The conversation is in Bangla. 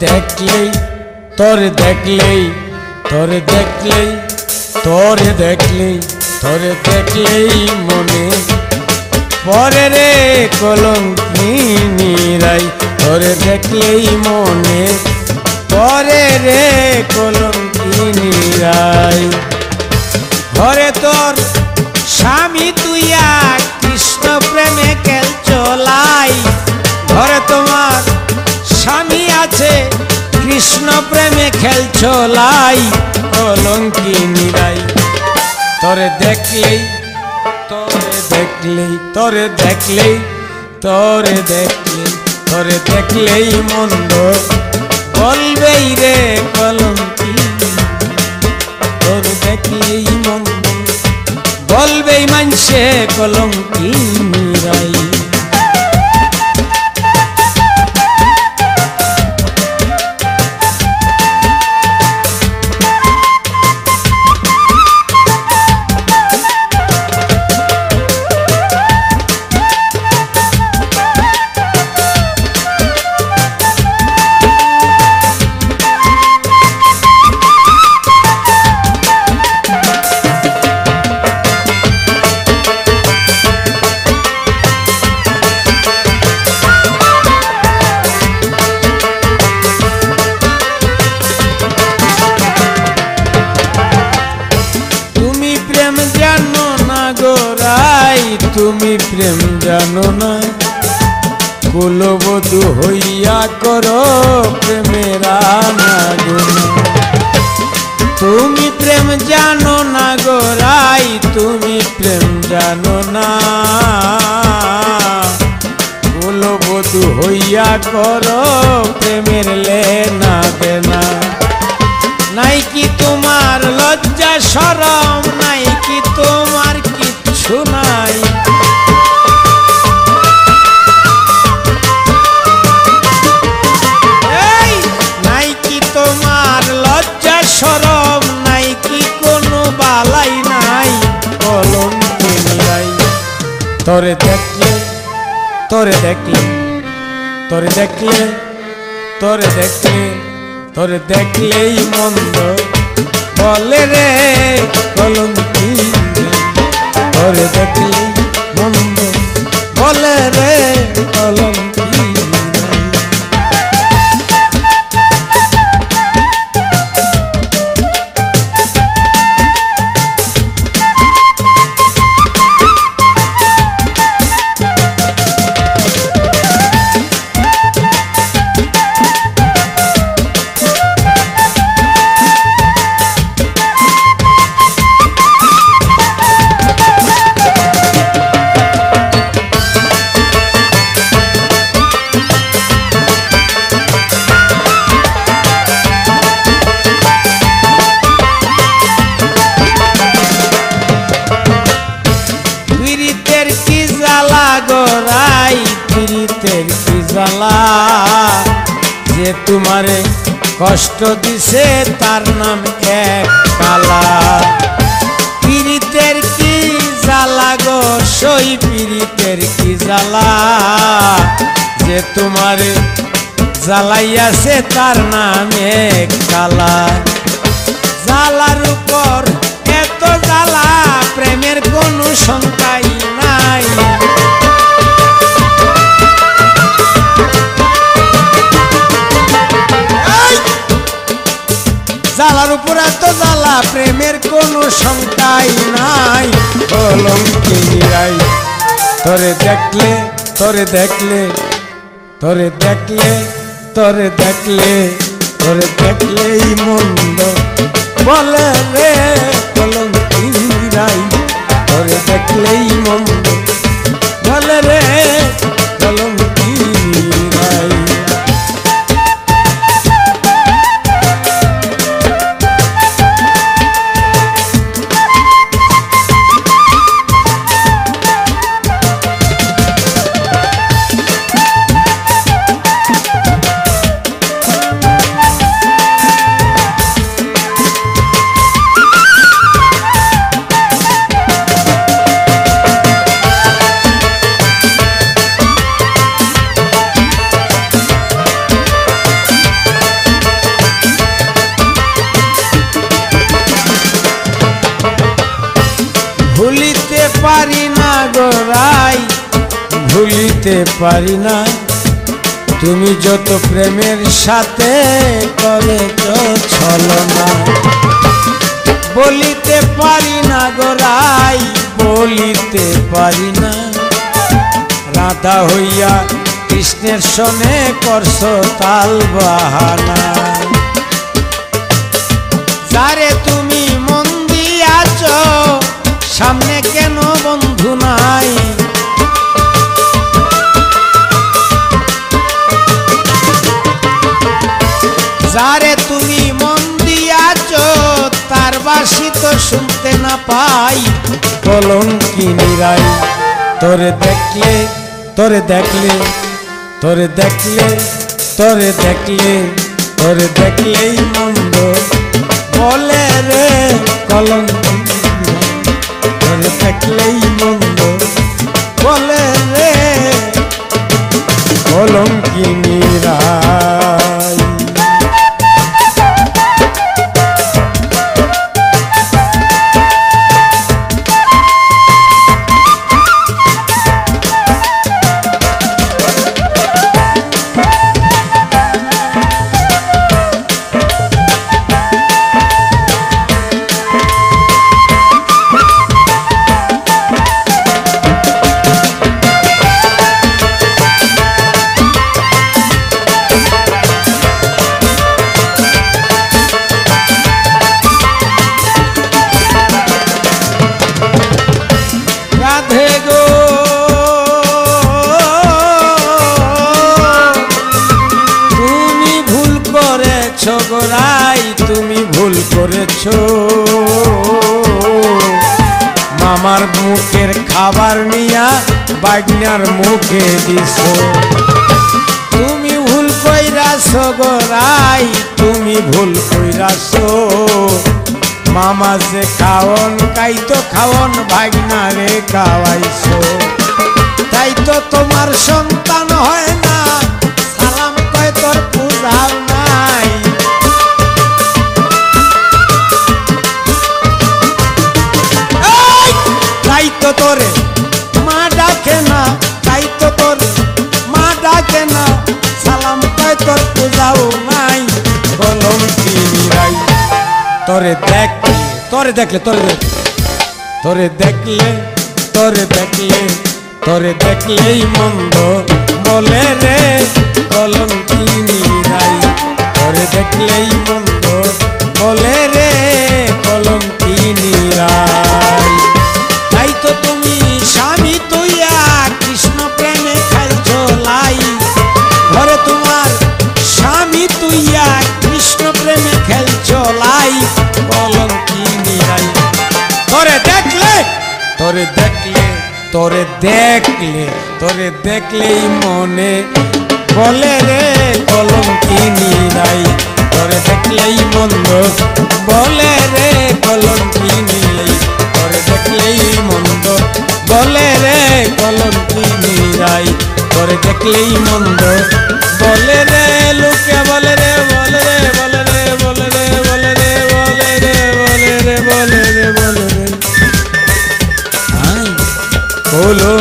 দেখলেই তোরে দেখলেই তোরে দেখলেই তোরে দেখলেই তোরে দেখলেই মনে পরে রে কলঙ্কিনী রাই তোরে দেখলেই মনে পরে রে কলঙ্কিনী রাই ঘরে তোর স্বামী তুইয়া কৃষ্ণ প্রেমে খেল চলাই ঘরে তোমার স্বামী আছে কৃষ্ণ প্রেমে খেল চলাই কলঙ্কিনী রাই তোরে দেখলেই তোরে দেখলেই তোরে দেখলেই তোরে দেখলেই তোরে দেখলেই মন্দ বলবেই রে কলঙ্কিনী তোরে দেখলেই মন্দ বলবেই মানসে কলঙ্কিনী রাই তুমি প্রেম জানো না কুলবধূ হইয়া করো প্রেমের আনাগুন তুমি প্রেম জানো না গোরাই তুমি প্রেম জানো না কুলবধূ হইয়া করো প্রেমের লেনা দেনা নাই কি তোমার লজ্জা শরম নাই কি তোমার কিচ্ছু নাই নাই কি তোমার লজ্জা শরম নাই কি কোনো বালাই নাই কলঙ্কিনী রাই তোরে দেখলে তোরে দেখলে তোরে দেখলে তোরে দেখলে তোরে দেখলেই মন্দ বলে রে কলঙ্কিনী তোরে দেখলেই মন্দ বলে রে কলঙ্কিনী যে তোমারে কষ্ট দিছে তার নাম এক কালা পীড়িতের কি জ্বালা গো সই পীড়িতের কি জ্বালা যে তোমারে জ্বালাইয়াছে তার নাম এক কালা জ্বালার উপর এত জ্বালা প্রেমের কোনো শঙ্কাই নাই জ্বালার উপর এত জ্বালা প্রেমের কোনো শঙ্কাই নাই কলঙ্কিনী রাই তোরে দেখলে তোরে দেখলে তোরে দেখলে তোরে দেখলে তোরে দেখলেই মন্দ বলে রে কলঙ্কিনী রাই তোরে দেখলেই মন্দ বলে রে কলঙ্কিনী রাই ভুলিতে পারি না গোরাই, ভুলিতে পারি না তুমি যত প্রেমের সাথে করেছ ছলনা। বলিতে পারি না গোরাই, বলিতে পারি না রাধা হইয়া কৃষ্ণের সনে করছ তাল বাহানা। যারে তুমি মন দিয়াছ সামনে কেন বন্ধু নাই, যারে তুমি মন দিয়াছ তার বাসি তো শুনতে না পাই কলঙ্কিনী রাই। তোরে দেখলে তোরে দেখলে তোরে দেখলে তোরে দেখলে তোরে দেখলেই মন্দ বলে রে কলঙ্কিনী, তোরে দেখলেই মন্দ বলে রে কলঙ্কিনী রাই। গোরাই তুমি ভুল করেছ, মামার মুখের খাবার নিয়া বাগনার মুখে দিছ। তুমি ভুল কইরাছ গোরাই, তুমি ভুল কইরাছ, মামা যে খাওন কাইতো খাওন বাগনারে খাওয়াইছ। তাই তো তোমার সন্তান হয় না, সালাম কয় তোর পূজাও নাই। তাই তো তোরে মা ডাকে না, তাই তো তোর মা ডাকে না, সালাম কয় তোর পূজাও নাই কলঙ্কিনী রাই। তোরে দেখলে তোরে দেখলে তোরে তোরে দেখলে তোরে দেখলে তোরে দেখলেই মন্দ বলে রে কলঙ্কিনী রাই। তোরে দেখলেই মন্দ বলে রে কলঙ্কিনী রাই। তাই তো তুমি স্বামী তুইয়া কৃষ্ণ প্রেমে খেলছ লাই, ঘরে তোমার স্বামী তুইয়া কৃষ্ণ প্রেমে খেলছ লাই কলঙ্কিনী রাই। তোরে দেখলে তোরে দেখলে তোরে দেখলে তোরে দেখলেই মনে বলে রে কলঙ্কিনী রাই। তোরে দেখলেই মন্দ বলে রে কলঙ্কিনী, তোরে দেখলেই মন্দ বলে রে কলঙ্কিনী রাই। তোরে দেখলেই মন্দ বলে রে লোকে বলে রে বলে রে বলে রে বলে রে বলে রে বলে রে বলে রে বলে রে বলে রে বলো